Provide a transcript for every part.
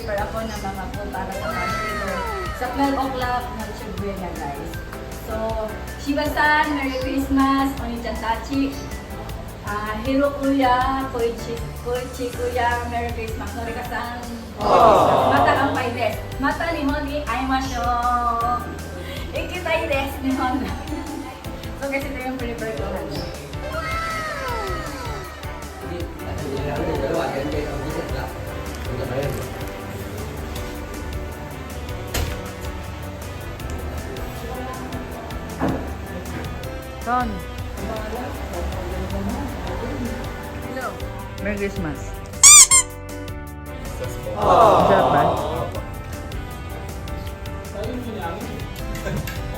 nag-prepare ako ng mga food para sa family ko. Sa 12 o'clock, nag-shugwe na guys. So, Shiba-san, Merry Christmas, Oni-chan Tachi. Hiro Kuya, Koichi Kuya, Merry Christmas, Norika-san, Mata Kampai desu. Mata Nihon ni aimashou. Ikitai desu, Nihon. So, guys, ito yung prepare ko. Son. Hello. Merry Christmas. Sarap ba?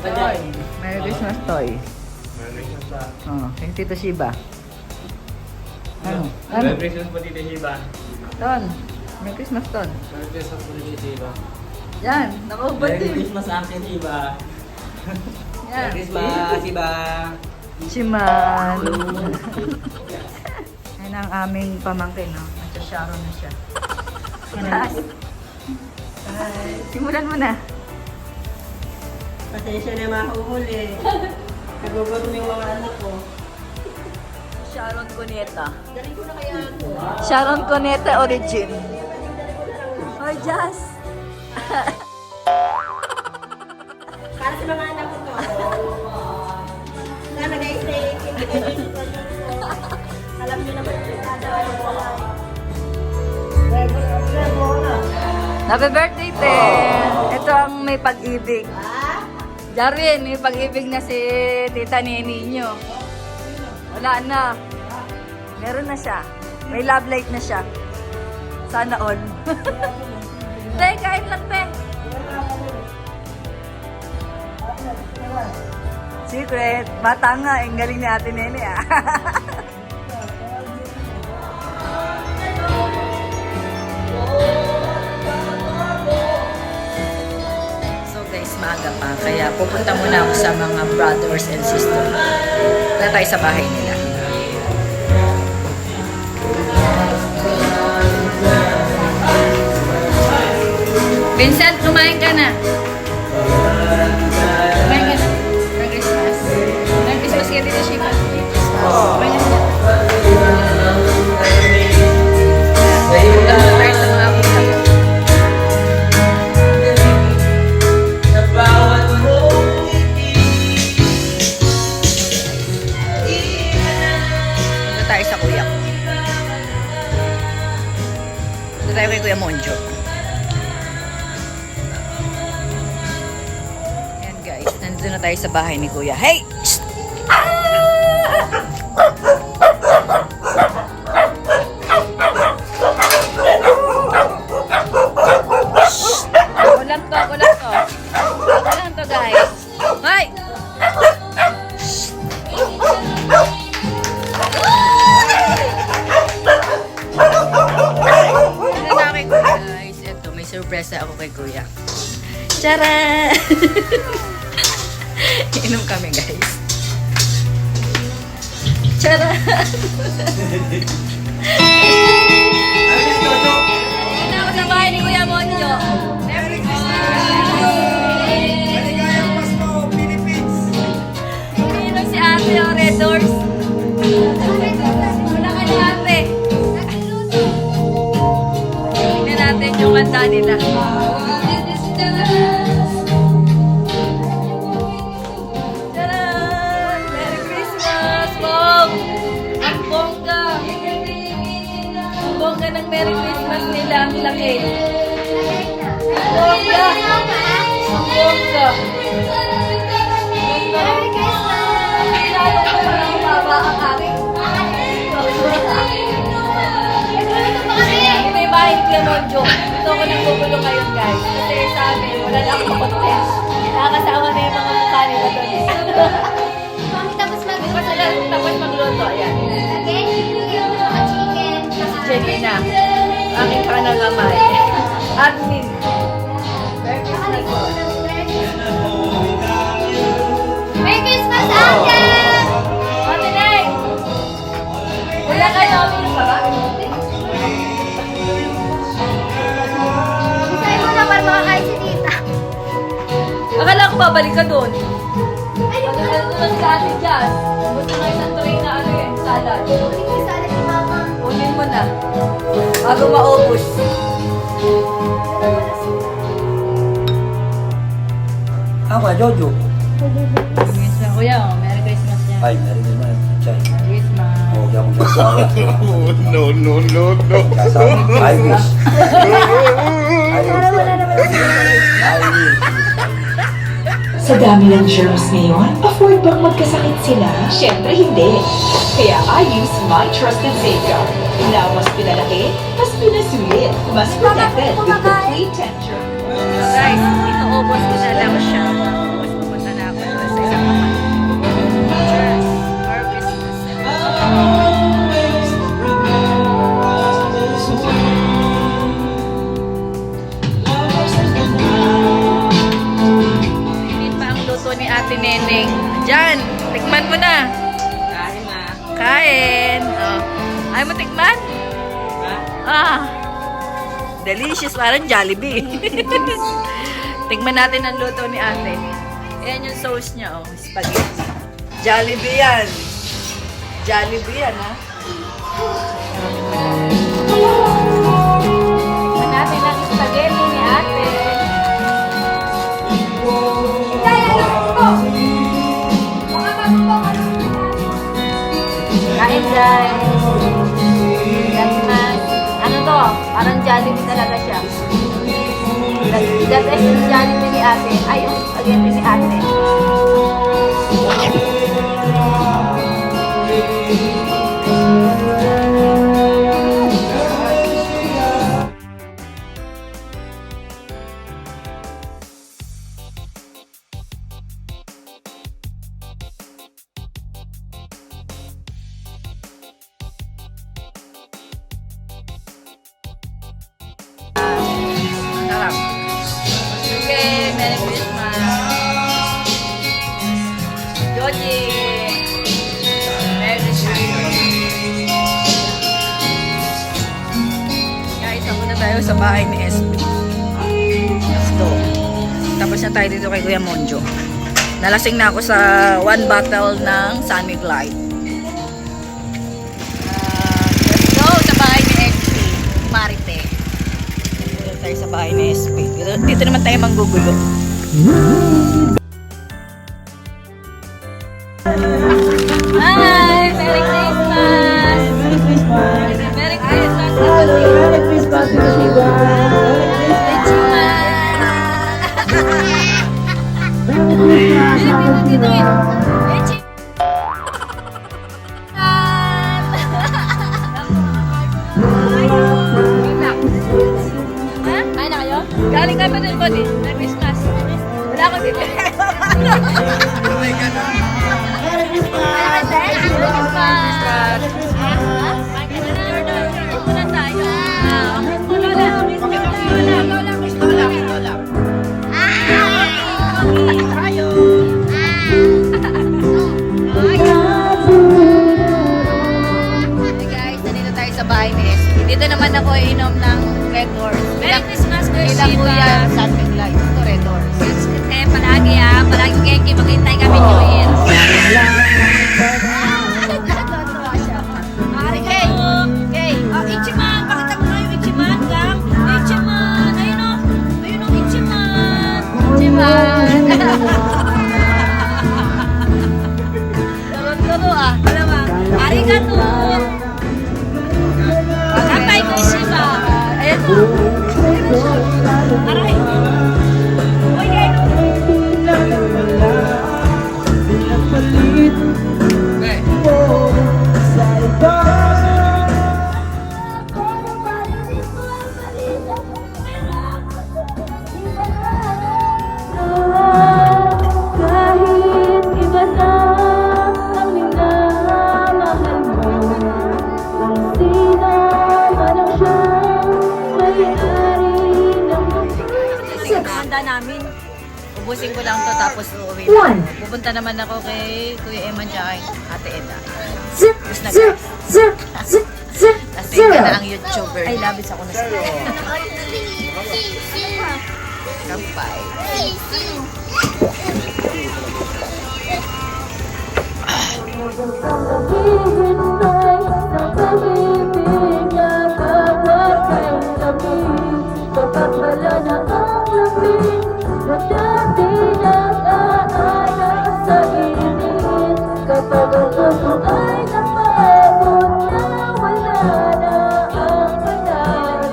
Toy. Merry Christmas, Toy. Oh, kay Tito Shiba. Ano? Merry Christmas po, Tita Shiba. Ton. Merry Christmas, Ton. Merry Christmas po, Tita Shiba. Yan. Nakaubad Merry din. Christmas sa akin, Shiba. Yan. Merry Christmas, Shiba. Shiman. Yan ang aming pamangkin, no? Nagsasharon na siya. Taas. Simulan mo na. Pasensya na mahuhuli. Nagugutom yung mga anak ko. Sharon Cuneta. Galing ko na kaya ito. Sharon Cuneta origin. Or just. Para sa mga anak ko to. Sana guys, alam niyo naman yung Happy birthday, Te! Ito ang may pag-ibig. Jarwin, may pag-ibig na si Tita Neni nyo. Wala na. Meron na siya. May love light na siya. Sana all. Te, kain lang, Te. Secret. Bata nga. Ang galing ni Ate Nene, ah. So guys, maaga pa. Kaya pupunta muna ako sa mga brothers and sisters. Wala tayo sa bahay nila. Vincent, kumain ka na. Kumain ka na. Merry Christmas. Merry Christmas kaya dito, Shiba. Kumain ka na. Pupunta tayo sa mga abutan. Punta tayo sa kuya ko. Punta tayo kay Kuya Monjo. Ayan guys, nandito na tayo sa bahay ni Kuya. Hey! Shh! Ako lang to, ako lang to. Ako lang to guys. Hoy! Ano na kay Kuya guys? Ito, may surprise ako kay Kuya. Tara! Inom kami guys. Tara! Ito ako sa bahay ni Kuya Monjo. Merry Christmas! Inom si Ate o Red Doors. Wala ka ni Ate. Tingnan natin yung kanta nila. Tcharam! Merry Christmas! Wow! Ang bongga! Ang bongga ng Merry Christmas nila. Ang laki. Ang bongga! Ang bongga! Lalo ko parang baba ang aking. Ito yung bahay ni Kuya Monjo. Ito ako nagbubulo ngayon guys. Kasi sa amin, wala lang ako content. Nakakasama na yung mga mukha nila doon. Tapos magluto. Ayan. Si Jenina. Aking kanang kamay. Admin. Merry Christmas po. Merry Christmas, Uncle! Ate Nay! Wala kayo, uminom ka ba? babalik ka doon. Ano naman si Ate Jazz? Gusto na isang tray na ano eh, salad. Kunin mo na. Bago maubos. Ako, Jojo. Yes na kuya, oh. Merry Christmas niya. Ay, meron naman. Chay. Merry Christmas. Huwag akong sasawa. No. Sasawa. I wish. I wish. Sa dami ng germs ngayon, afford bang magkasakit sila? Siyempre hindi. Kaya I use my trusted safeguard. Now, mas pinalaki, mas pinasulit, mas protected with complete temperature. Guys, inuubos ko na lang siya. Tapos pupunta na ako doon sa isang kapatid. Cheers! Merry Christmas. Init pa ang luto ni Ate Neneng. Diyan, tikman mo na. Kain na. Kain. Oh. Ayaw mo tikman? Ha? Ah. Delicious, parang Jollibee. Tingnan natin ang luto ni ate. Ayan yung sauce niya, oh. Spaghetti. Jollibee yan. Jollibee yan, ha? Tingnan natin ang spaghetti ni ate. Kain, guys. Ano to? Parang Jollibee talaga siya. The best is Jollibee ni ate. Ay, yung spaghetti ni ate. Sarap. Okay, Merry Christmas. Joji. Merry Christmas. Guys, ako na tayo sa bahay ni SB. Let's go. Tapos na tayo dito kay Kuya Monjo. Nalasing na ako sa 1 bottle ng Sunny Glide. Let's go sa bahay ni SB. Marite. Dito tayo sa bahay ni SB. Dito naman tayo manggugulo. Hi! Merry Christmas! Merry Christmas! Merry Christmas! Kain na kayo? Galing kami din po din. Merry Christmas. Wala akong dito. Merry Christmas. Merry Christmas. Muna tayo. Lola. Hey guys, nandito tayo sa bahay ni SB. Dito naman ako inom ng Red Doors. Merry Christmas, Kuya Ilang po Shiva. yan, Sunday Light. Ito Red Doors. Palagi palagi keki, maghintay kami New Year. Natutuwa siya. Mari kay. Oh, Ichiman, pakita mo nga yung Ichiman, gang. Ichiman, ayun o. Ayun o, Ichiman. Ichiman. Turo-turo ah. Dalawa. Arigato. Kapay ko Shiva. Ayan o. Aray. Uy, ayun o. Kahit iba na ang minamahal mo, kung sino man ang siyang may-ari ng Sige, handa namin. Ubusin ko lang to tapos uuwi na. Pupunta naman ako kay Kuya Eman tsaka kay Ate Eda. Tapos na guys. Kasi ka na ang YouTuber. Ay, labis ako na sila. Kampay. Naghihintay ng pag-ibig na kapag kay lamig. Kapag wala na ang lamig, na dati nag-aala sa init. Kapag ang gusto ay napabot na wala na ang panahon.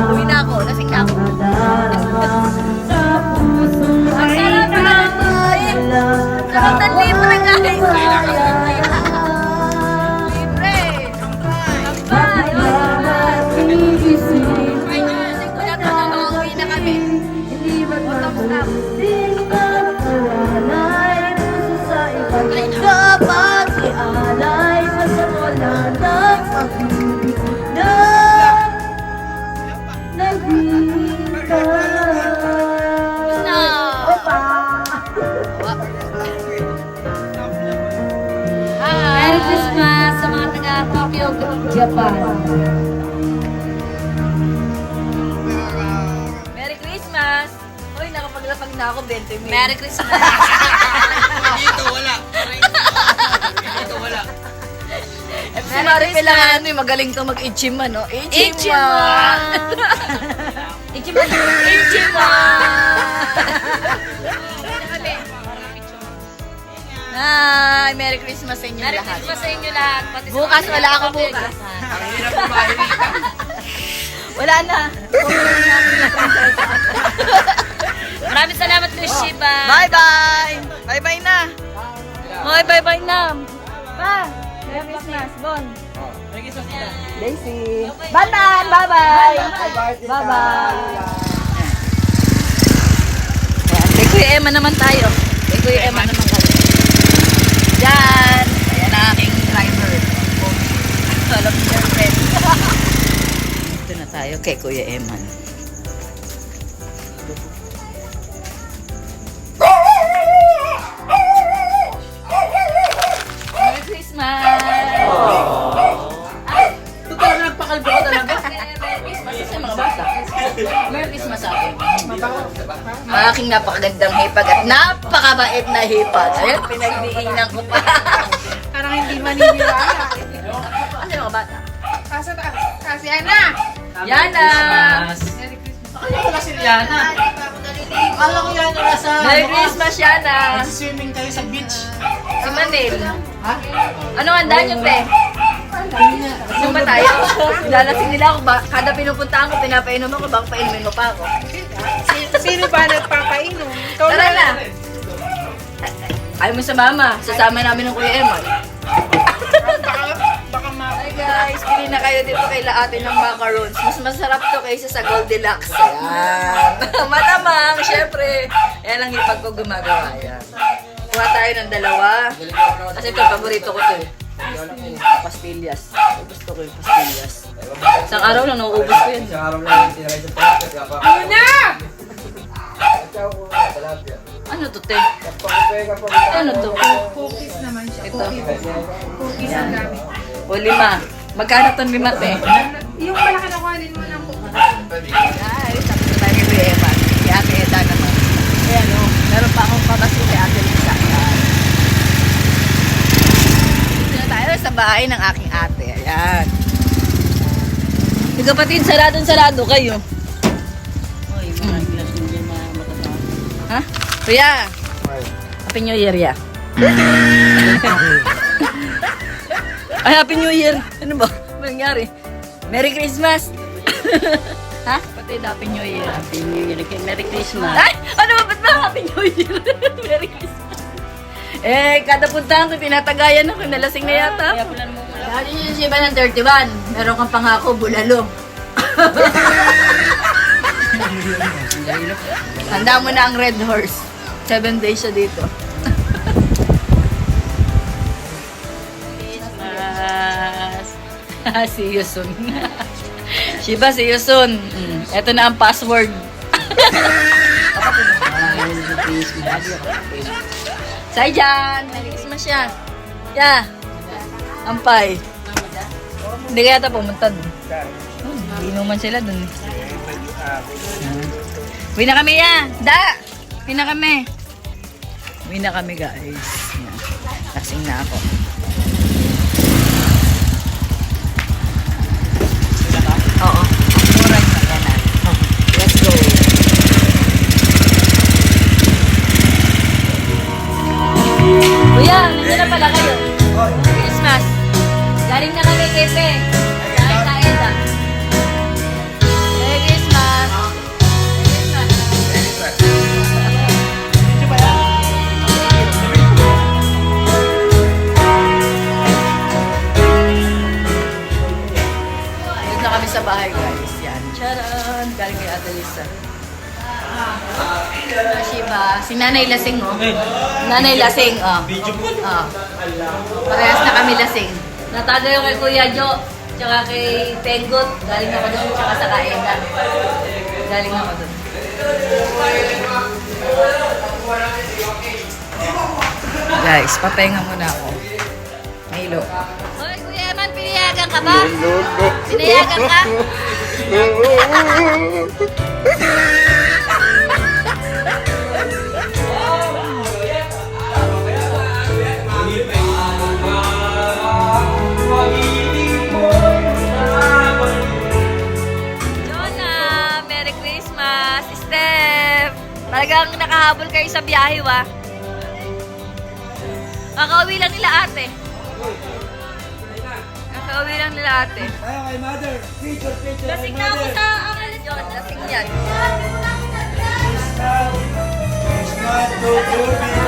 Uwi na ako. Lasing na ako. Sa puso Ang sarap na natin. Sarap ng libre, guys. Libre. Kampay. iisip. Ay, lasing ko na ito. Uwi na kami. Hindi ba't mabuting magkawalay puso sa ibang kapag ialay sa wala ng pag-ibig na naghihintay. Na. Opa! Merry Christmas sa mga taga Tokyo, Japan. Merry Christmas. Uy, nakapaglapag na ako 20 minutes. Merry Christmas. Dito wala. Dito wala. Si Maripel lang ano, magaling to mag-ichima, no? Ichima! Ichiban. Ichima! Ay, Merry Christmas sa inyo Merry lahat. Christmas sa inyo lahat. Pati sa Bukas, mga wala taga ako Tokyo, bukas. Japan. Ang hirap kumain dito. Wala na. Maraming salamat kay Shiba. Bye-bye! Bye-bye na! Hoy, bye-bye na! Pa! Merry Christmas, Bon! Daisy! Bantan! Bye-bye! Bye-bye! Ayan, kay Kuya Emma naman tayo. Kay Kuya Emma naman kami. Diyan! Ayan ang aking driver. Alam niya, friend. Dito na tayo kay Kuya Emma. Merry Christmas! Totoo na nagpakalbo ko talaga. Merry Christmas sa mga bata. Merry Christmas sa akin. Ang aking napakagandang hipag at napakabait na hipag. Ayan, pinagdiinan ko pa. Parang hindi maniniwala. Ano yung mga bata? Kasi Ana! Yana! Akala ko na si Liana. Akala ko yan nasa... Merry Christmas, Yana! Swimming kayo sa beach. Si Manil. Ha? Ano ang daan yung te? Saan ba tayo? Lalasing nila ako. Kada pinupuntahan ko, pinapainom ako. Baka painumin mo pa ako. Sino ba nagpapainom? Ikaw Tara na! Ayaw mo sa mama. Sasama namin ng Kuya Emma. Baka Hi guys, pili na kayo dito kay Laate ng macarons. Mas masarap to kaysa sa Goldilocks. Ayan. Malamang, syempre. Ayan ang hipag ko gumagawa. Ayan. Kuha tayo ng dalawa. Kasi ito, paborito ko to eh. Pastillas. Gusto ko yung pastillas. Isang araw lang, nauubos ko yun. Una! Ano to, te? Ano to? Cookies naman siya. Ito. Cookies ang gamit. O, 5. Magkano itong 5, te? Yung malaki na kuhanin mo ng cookies. Guys, tapos na tayo kay Kuya Emma. Si Ate Eda naman. Ayan o, meron pa akong pabasin kay Ate Lisa. Dito na tayo sa bahay ng aking ate. Ayan. Yung kapatid, sarado kayo. Ha? Kuya! Happy New Year, ya. Ay, Happy New Year! Ano ba? Ano nangyari? Merry Christmas! Ha? Kapatid, Happy New Year. Happy New Year. Merry Christmas. Ay! Ano ba? Ba't ba Happy New Year? Merry Christmas. Eh, kada puntahan ko, pinatagayan ako. Nalasing na yata. Dati yung siba ng 31. Meron kang pangako, bulalo. Handa mo na ang Red Horse. 7 days siya dito. Christmas. See you soon. Shiba, see you soon. Ito na ang password. Say dyan. Merry Christmas siya. Yeah. Ampay. Hindi kaya ata pumunta dun. Hindi naman sila dun. Uwi na kami ya. Da! Uwi na kami. Uwi na kami guys. Yan. Lasing na ako. Oo. Mura na yan na. Let's go. Kuya, nandiyan na pala kayo. Christmas. Galing na kami kay Pe. Galing na Eda. Merry Christmas. Merry Christmas. Dito na kami sa bahay guys. Yan. Charan. Galing kay Ate Lisa. Shiba. Si Nanay Lasing, oh. Nanay Lasing, oh. Oh. Parehas na kami lasing. Natagay yung kay Kuya Jo, tsaka kay Pengot. Galing ako doon, tsaka sa Kaeda. Galing ako doon. Guys, papahinga muna ako. Mahilo. Hoy, Kuya Eman, pinayagan ka ba? Pinayagan ka? Jonah, Merry Christmas! Steph! Talagang nakahabol kayo sa biyahe, wa? Kakauwi lang nila ate. Kakauwi lang nila ate. Lasing na ako sa akala John. Lasing yan.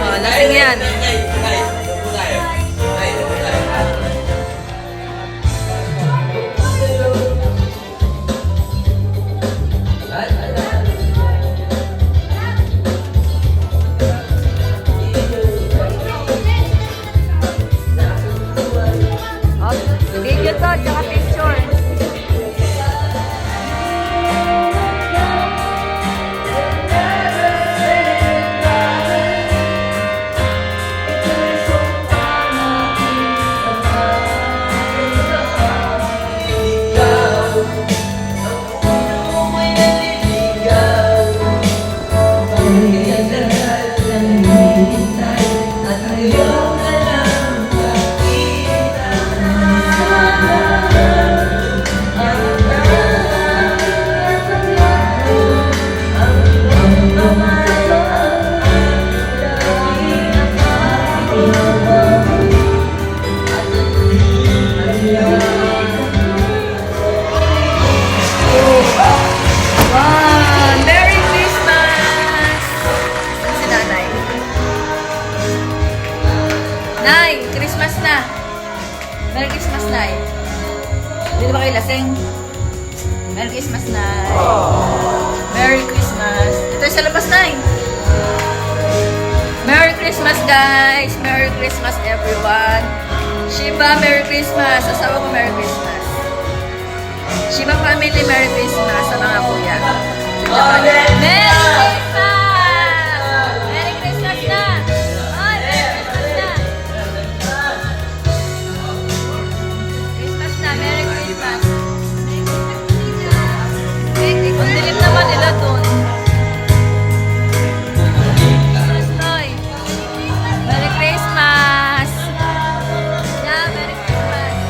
Oh, lasing yan. Video to, tsaka picture. Wow! Merry Christmas! Si Nanay. Nay, Christmas na. Merry Christmas, Nay. Hindi ba kayo lasing? Merry Christmas, Nay. Merry Christmas. Ito sa labas, Nay. Merry Christmas, guys. Merry Christmas, everyone. Shiba, Merry Christmas. Asawa ko, Merry Christmas. Shiba family, Merry Christmas sa mga kuya. Merry Christmas! Merry Christmas na! Ay, Merry Christmas na! Christmas na, Merry Christmas! Ang dilim naman nila dun. Merry Christmas! Yeah, Merry Christmas!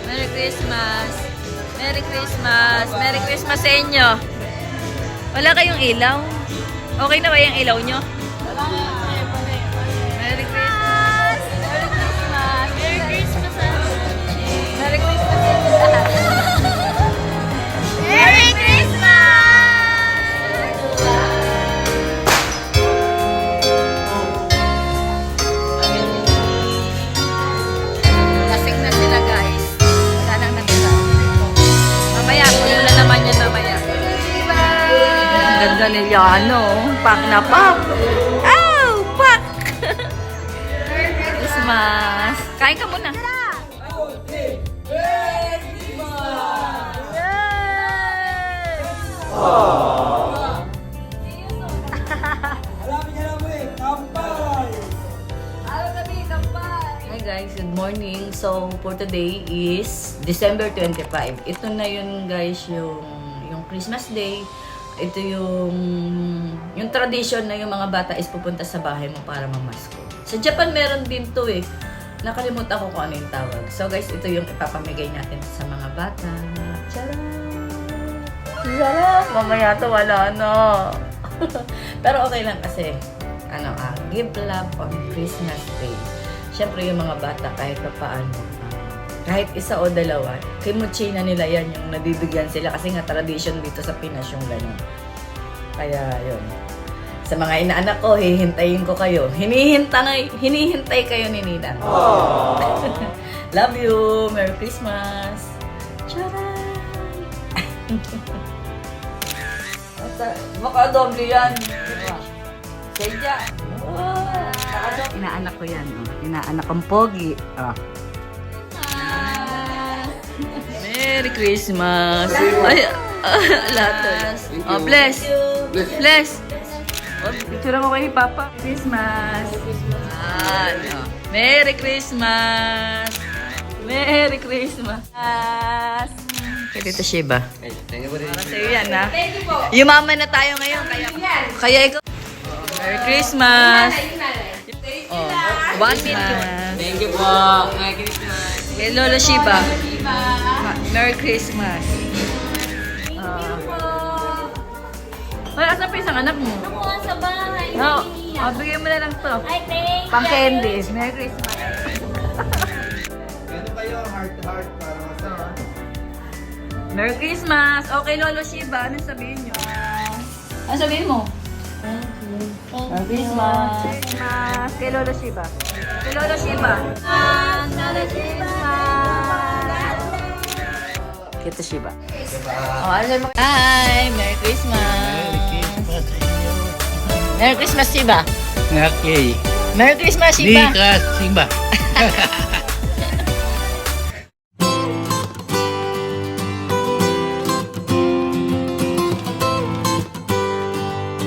Merry Christmas! Merry Christmas! Merry Christmas sa inyo! Wala kayong ilaw? Okay na ba yung ilaw nyo? Merry Christmas! Merry Christmas! Merry Christmas! Merry Christmas sa inyo lahat! Merry Christmas! Lasing na sila guys. Wala nang natira. Mamaya, kunin na naman yan mamaya. Ang ganda nila, ano? Pak na pak! Oh! Pak! Christmas! Kain ka muna. Hi guys, good morning. So So, for today is December 25. Ito na yun guys, yung Christmas Day. Ito yung tradition na yung mga bata is pupunta sa bahay mo para mamasko. Sa Japan meron din to eh. Nakalimutan ko kung ano yung tawag. So guys, ito yung ipapamigay natin sa mga bata. Tcharam! Sarap! Mamaya to wala na. Pero okay lang kasi give love on Christmas Day. Siyempre yung mga bata kahit pa paano, kahit isa o dalawa, kimuchi na nila yan yung nabibigyan sila kasi nga tradition dito sa Pinas yung gano'n. Kaya yun. Sa mga inaanak ko, hihintayin ko kayo. Hinihintay kayo ni Ninang. Love you! Merry Christmas! Charan! Baka doble yan. Sedya. Inaanak ko yan. Inaanak kong pogi. Merry Christmas! Ay, lahat. Oh, bless! Bless! Oh, picture ko kay Papa. Christmas! Merry Christmas! Merry Christmas! Kay Tita Shiba. Para sa'yo yan, ha? Yumaman na tayo ngayon. Kaya ikaw. Merry Christmas! Oh, 1 minute. Thank you po. Merry Christmas. Kay Lolo Shiba. Merry Christmas. Wala, asan pa isang anak mo? Nakuha sa bahay. No. Bigyan mo na lang to. Ay, thank Pang candy. Merry Christmas. Ano kayo? Heart para masama. Merry Christmas. Okay, Lolo Shiba. Anong sabihin nyo? Ano sabihin mo? Merry Christmas. Christmas. Kay Lolo Shiba. Kay Lolo Shiba. Merry Christmas. Kay Shiba. Oh, ano sabihin mo? Hi! Merry Christmas. Merry Christmas, Shiba. Okay. Merry Christmas, Shiba. Simba.